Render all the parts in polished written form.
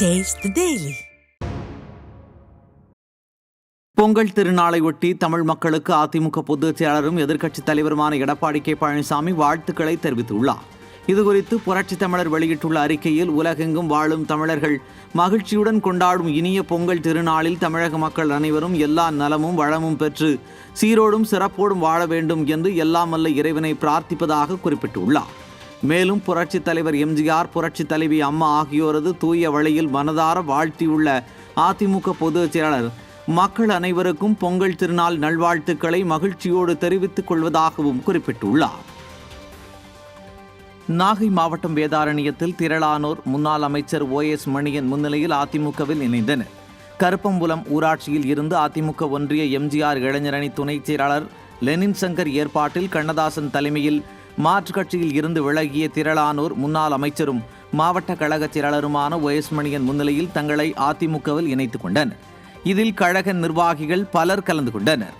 Taste the Daily. Pongal திருநாளையொட்டி Tamil மக்களுக்கு அதிமுக பொதுச் செயலாளரும் எதிர்க்கட்சித் தலைவருமான எடப்பாடி கே பழனிசாமி வாழ்த்துக்களை தெரிவித்துள்ளார். இதுகுறித்து புரட்சித் தமிழர் வெளியிட்டுள்ள அறிக்கையில், உலகெங்கும் வாழும் தமிழர்கள் மகிழ்ச்சியுடன் கொண்டாடும் இனிய பொங்கல் திருநாளில் தமிழக மக்கள் அனைவரும் எல்லா நலமும் வளமும் பெற்று சீரோடும் சிறப்போடும் வாழ வேண்டும் என்று எல்லாம் வல்ல இறைவனை பிரார்த்திப்பதாக குறிப்பிட்டுள்ளார். மேலும் புரட்சித் தலைவர் எம்ஜிஆர், புரட்சித் தலைவி அம்மா ஆகியோரது தூய வழியில் மனதார வாழ்த்தியுள்ள அதிமுக பொதுச் செயலாளர் மக்கள் அனைவருக்கும் பொங்கல் திருநாள் நல்வாழ்த்துக்களை மகிழ்ச்சியோடு தெரிவித்துக் கொள்வதாகவும் குறிப்பிட்டுள்ளார். நாகை மாவட்டம் வேதாரண்யத்தில் திரளானோர் முன்னாள் அமைச்சர் OS மணியன் முன்னிலையில் அதிமுகவில் இணைந்தனர். கருப்பம்புலம் ஊராட்சியில் இருந்து அதிமுக ஒன்றிய எம்ஜிஆர் இளைஞரணி துணைச் செயலாளர் லெனின் சங்கர் ஏற்பாட்டில் கண்ணதாசன் தலைமையில் மாற்றுக் கட்சியில் இருந்து விலகிய திரளானோர் முன்னாள் அமைச்சரும் மாவட்ட கழக செயலாளருமான OS மணியன் முன்னிலையில் தங்களை அதிமுகவில் இணைத்துக் கொண்டனர். இதில் கழக நிர்வாகிகள் பலர் கலந்து கொண்டனர்.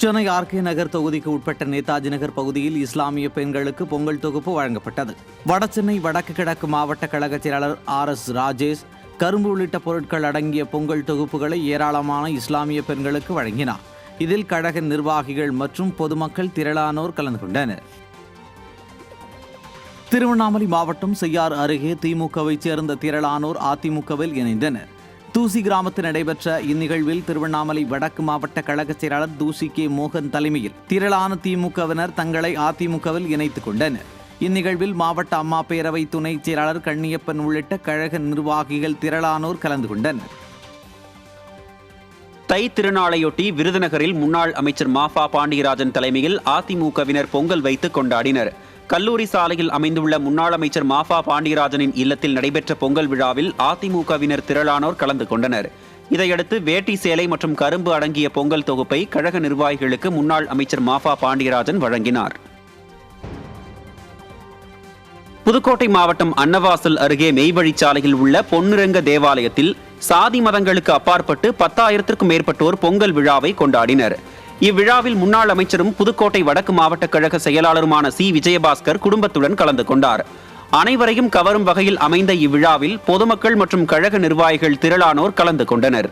சென்னை RK நகர் தொகுதிக்கு உட்பட்ட நேதாஜி நகர் பகுதியில் இஸ்லாமிய பெண்களுக்கு பொங்கல் தொகுப்பு வழங்கப்பட்டது. வடசென்னை வடக்கு கிழக்கு மாவட்ட கழக செயலாளர் RS ராஜேஷ் கரும்பு உள்ளிட்ட பொருட்கள் அடங்கிய பொங்கல் தொகுப்புகளை ஏராளமான இஸ்லாமிய பெண்களுக்கு வழங்கினார். இதில் கழக நிர்வாகிகள் மற்றும் பொதுமக்கள் திரளானோர் கலந்து கொண்டனர். திருவண்ணாமலை மாவட்டம் செய்யார் அருகே திமுகவைச் சேர்ந்த திரளானோர் அதிமுகவில் இணைந்தனர். தூசி கிராமத்தில் நடைபெற்ற இந்நிகழ்வில் திருவண்ணாமலை வடக்கு மாவட்ட கழக செயலாளர் தூசி K மோகன் தலைமையில் திரளான திமுகவினர் தங்களை அதிமுகவில் இணைத்துக் கொண்டனர். இந்நிகழ்வில் மாவட்ட அம்மா பேரவை துணை செயலாளர் கண்ணியப்பன் உள்ளிட்ட கழக நிர்வாகிகள் திரளானோர் கலந்து கொண்டனர். தை திருநாளையொட்டி விருதுநகரில் முன்னாள் அமைச்சர் மாஃபா பாண்டியராஜன் தலைமையில் அதிமுகவினர் பொங்கல் வைத்து கொண்டாடினர். கல்லூரி சாலையில் அமைந்துள்ள முன்னாள் அமைச்சர் மாஃபா பாண்டியராஜனின் இல்லத்தில் நடைபெற்ற பொங்கல் விழாவில் அதிமுகவினர் திரளானோர் கலந்து கொண்டனர். இதையடுத்து வேட்டி சேலை மற்றும் கரும்பு அடங்கிய பொங்கல் தொகுப்பை கழக நிர்வாகிகளுக்கு முன்னாள் அமைச்சர் மாஃபா பாண்டியராஜன் வழங்கினார். புதுக்கோட்டை மாவட்டம் அன்னவாசல் அருகே மெய்வழிச்சாலையில் உள்ள பொன்னிரங்க தேவாலயத்தில் சாதி மதங்களுக்கு அப்பாற்பட்டு 10,000க்கும் மேற்பட்டோர் பொங்கல் விழாவை கொண்டாடினர். இவ்விழாவில் முன்னாள் அமைச்சரும் புதுக்கோட்டை வடக்கு மாவட்ட கழக செயலாளருமான C விஜயபாஸ்கர் குடும்பத்துடன் கலந்து கொண்டார். அனைவரையும் கவரும் வகையில் அமைந்த இவ்விழாவில் பொதுமக்கள் மற்றும் கழக நிர்வாகிகள் திரளானோர் கலந்து கொண்டனர்.